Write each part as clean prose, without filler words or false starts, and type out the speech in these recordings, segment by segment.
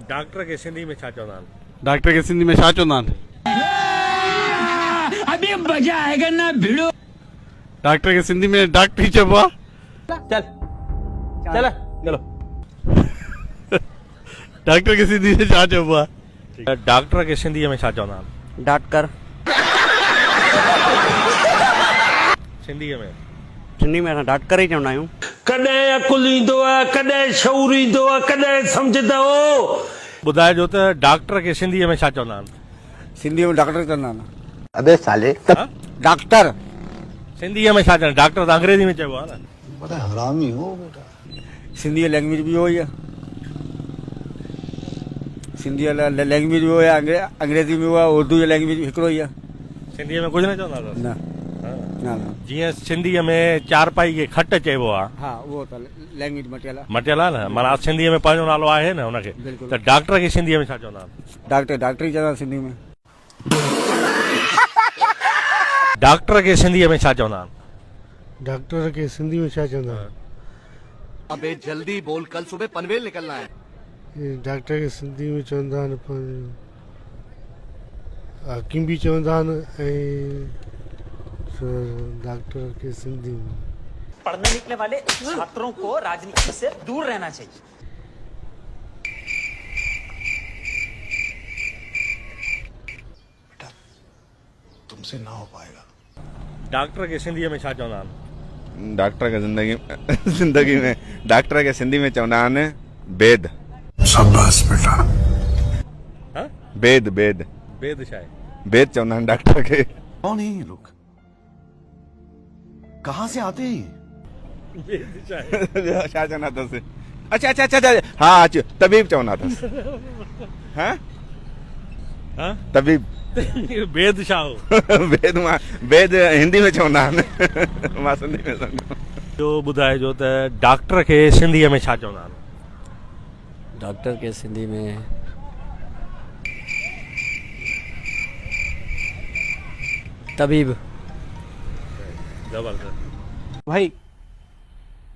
Doctor के सिंधी में छा चवंदा आहिनि? डॉक्टर खे सिंधी में छा चवंदा आहिनि? अभी मजा आएगा ना भिड़ो। डॉक्टर खे सिंधी में डॉक्टरी चइबो आहे। चल चल चलो। डॉक्टर खे सिंधी में छा चइबो आहे? डॉक्टर के सिंधी में छा चवंदा आहिनि? डॉक्टर सिंधी में सिंधी में असां डॉक्टर ई चवंदा आहियूं। कॾहिं अकुल ईंदो आहे, कॾहिं शऊर ईंदो आहे, कॾहिं सम्झंदा हो। ॿुधाइजो त डॉक्टर के सिंधी में छा चवंदा आहिनि? सिंधी में डॉक्टर चवंदा आहिनि। अबे साले हाँ? डॉक्टर सिंधी में छा चवंदा? डॉक्टर त अंग्रेजी में चइबो आहे न। बड़ा हरामी हो बेटा। सिंधी लैंग्वेज भी वही है। सिंधी लैंग्वेज भी है, अंग्रेजी में हुआ, उर्दू लैंग्वेज हिकिड़ो ई आहे। सिंधी में कुझु न चवंदा अथसि? न न जीअं सिंधीअ में चारपाई खे खट चइबो आहे, हा उहो त लैंग्वेज मटियल आहे। मटियल आहे न, माना सिंधीअ में पंहिंजो नालो आहे न हुनखे। बिल्कुलु। त डॉक्टर खे सिंधीअ में छा चवंदा आहिनि? डॉक्टर ई चवंदा सिंधी में। डॉक्टर खे सिंधीअ में छा चवंदा आहिनि? डॉक्टर के सिंधी में छा चवंदा आहिनि? अबे जल्दी बोल, कल सुबह पनवेल निकलना है। डॉक्टर के सिंधी में चवंदा आहिनि हकीम बि चवंदा आहिनि ऐं डॉक्टर के सिंधी में। पढ़ने लिखने वाले छात्रों को राजनीति से दूर रहना चाहिए। तुमसे ना हो पाएगा। डॉक्टर खे सिंधीअ में छा चवंदा आहिनि? डॉक्टर के जिंदगी में डॉक्टर के सिंधी में चवंदा आहिनि बेद। शाबाश बेटा। हाँ? बेद बेद बेद छा आहे? बेद चवंदा आहिनि डॉक्टर के। कौन है ये लोग? कहाँ से आते हैं? बेद छा आहे? छा चवंदा अथसि? अच्छा अच्छा अच्छा अच्छा, हा अचो तबीब चवंदा अथसि। हाँ हाँ? तबीब। बेद छा हो? बेद मां बेद हिंदी में चवंदा आहिनि, मां सिंधी में सम्झो। जो ॿुधाइजो त डॉक्टर खे सिंधीअ में छा चवंदा आहिनि? डॉक्टर के सिंधी में तबीब। जबरदस्त भाई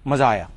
मजा आया।